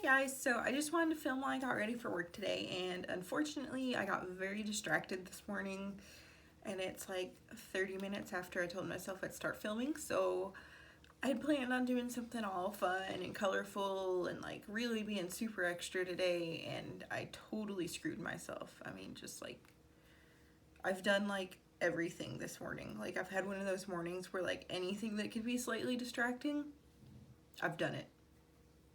Guys, so I just wanted to film while I got ready for work today, and unfortunately I got very distracted this morning, and it's like 30 minutes after I told myself I'd start filming. So I had planned on doing something all fun and colorful and like really being super extra today, and I totally screwed myself. I mean, just like I've done like everything this morning. Like I've had one of those mornings where like anything that could be slightly distracting, I've done it.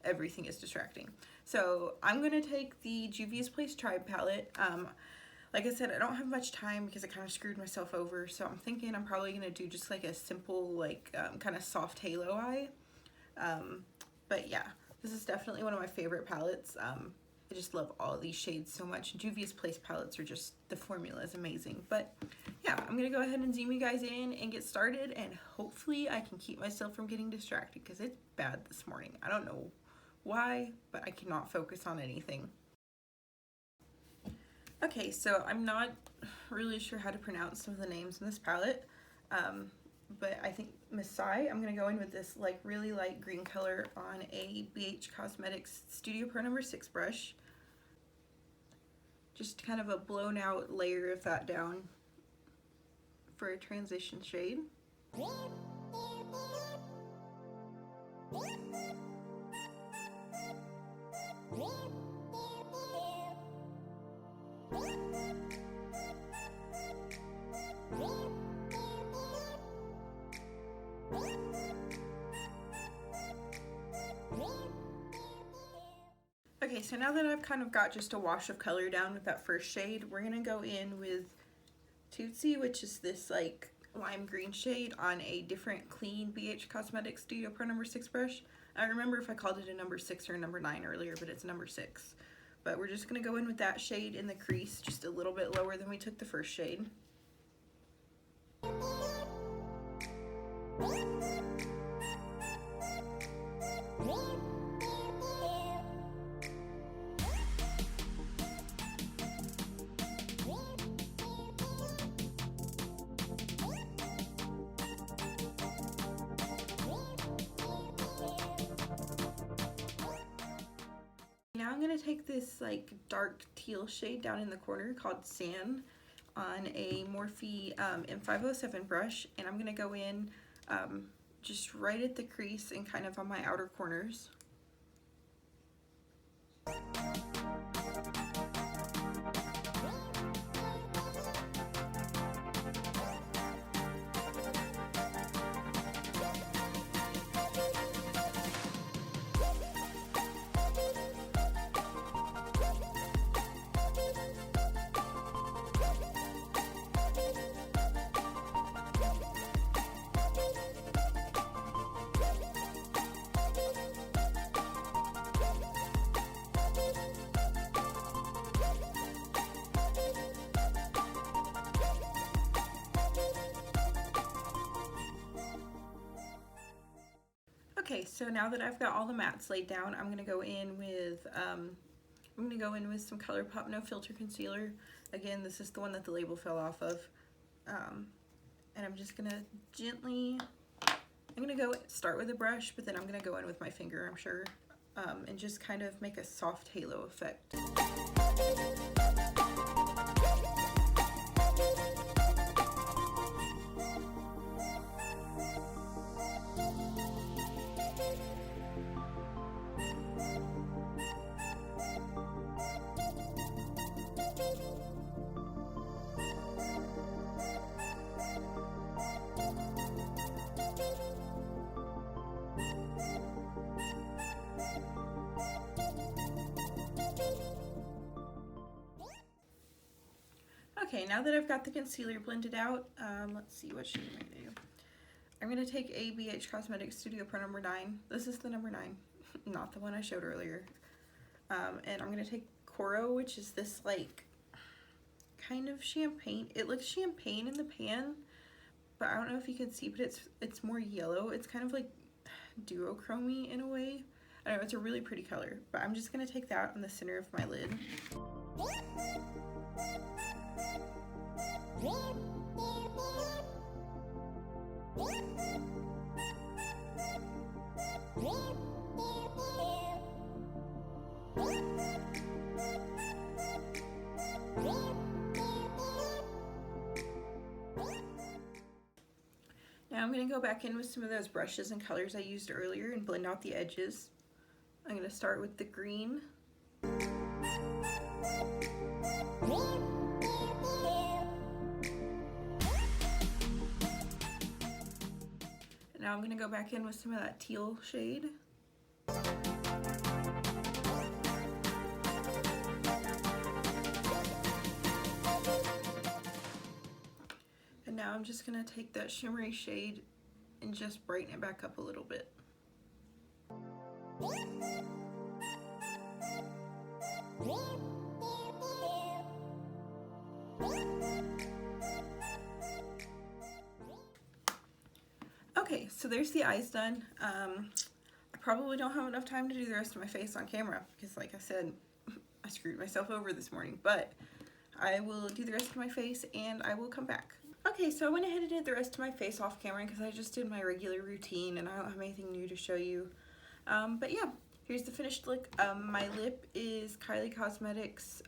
Everything is distracting. So I'm gonna take the Juvia's Place Tribe palette. Like I said, I don't have much time because I kind of screwed myself over, so I'm thinking I'm probably gonna do just like a simple like kind of soft halo eye. But yeah, this is definitely one of my favorite palettes. I just love all of these shades so much. Juvia's Place palettes are just, the formula is amazing. But yeah, I'm gonna go ahead and zoom you guys in and get started, and hopefully I can keep myself from getting distracted because it's bad this morning. I don't know why, but I cannot focus on anything. Okay, so I'm not really sure how to pronounce some of the names in this palette, but I think Masai, I'm going to go in with this like really light green color on a BH Cosmetics Studio Pro No. 6 brush. Just kind of a blown out layer of that down for a transition shade. Okay, so now that I've kind of got just a wash of color down with that first shade, we're gonna go in with Tootsie, which is this like lime green shade on a different clean BH Cosmetics Studio Pro No. 6 brush. I don't remember if I called it a number 6 or a number 9 earlier, but it's number 6. But we're just gonna go in with that shade in the crease, just a little bit lower than we took the first shade. Now I'm going to take this like dark teal shade down in the corner called Sand on a Morphe M507 brush, and I'm going to go in just right at the crease and kind of on my outer corners. Okay, so now that I've got all the mattes laid down, I'm gonna go in with some ColourPop No Filter concealer. Again, this is the one that the label fell off of, and I'm just gonna gently. I'm gonna go start with a brush, but then I'm gonna go in with my finger, I'm sure, and just kind of make a soft halo effect. Okay, now that I've got the concealer blended out, let's see what shade I'm gonna do. I'm gonna take a BH Cosmetics Studio Pro No. 9. This is the number 9, not the one I showed earlier. And I'm gonna take Coro, which is this like kind of champagne. It looks champagne in the pan, but I don't know if you can see, but it's more yellow. It's kind of like duochrome-y in a way. I don't know, it's a really pretty color, but I'm just gonna take that on the center of my lid. Now I'm going to go back in with some of those brushes and colors I used earlier and blend out the edges. I'm going to start with the green. Now I'm going to go back in with some of that teal shade. And now I'm just going to take that shimmery shade and just brighten it back up a little bit. Okay, so there's the eyes done. I probably don't have enough time to do the rest of my face on camera because, like I said, I screwed myself over this morning, but I will do the rest of my face and I will come back. Okay, so I went ahead and did the rest of my face off camera because I just did my regular routine and I don't have anything new to show you. But yeah, here's the finished look. My lip is Kylie Cosmetics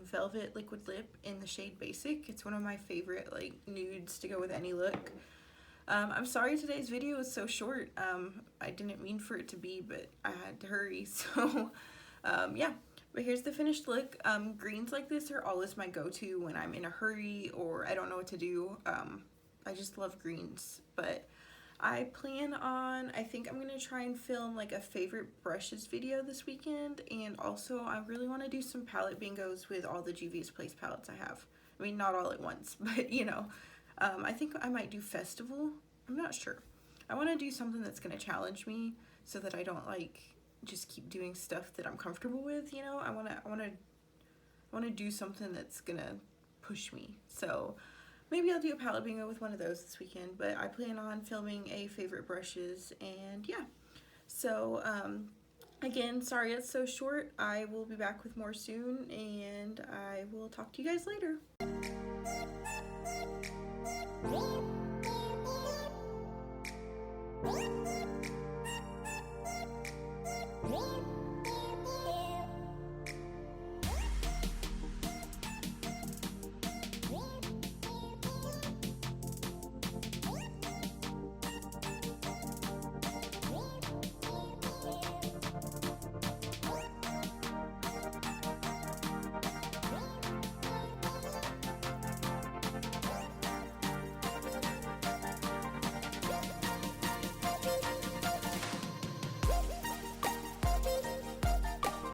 Velvet Liquid Lip in the shade Basic. It's one of my favorite like nudes to go with any look. I'm sorry today's video was so short. I didn't mean for it to be, but I had to hurry, so yeah. But here's the finished look. Greens like this are always my go-to when I'm in a hurry or I don't know what to do. I just love greens, but I plan on, I think I'm gonna try and film like a favorite brushes video this weekend, and also I really want to do some palette bingos with all the Juvia's Place palettes I have. I mean, not all at once, but you know. I think I might do festival. I'm not sure. I want to do something that's going to challenge me so that I don't like just keep doing stuff that I'm comfortable with, you know. I want to do something that's going to push me. So maybe I'll do a palette bingo with one of those this weekend, but I plan on filming a favorite brushes, and yeah. So again, sorry it's so short. I will be back with more soon, and I will talk to you guys later.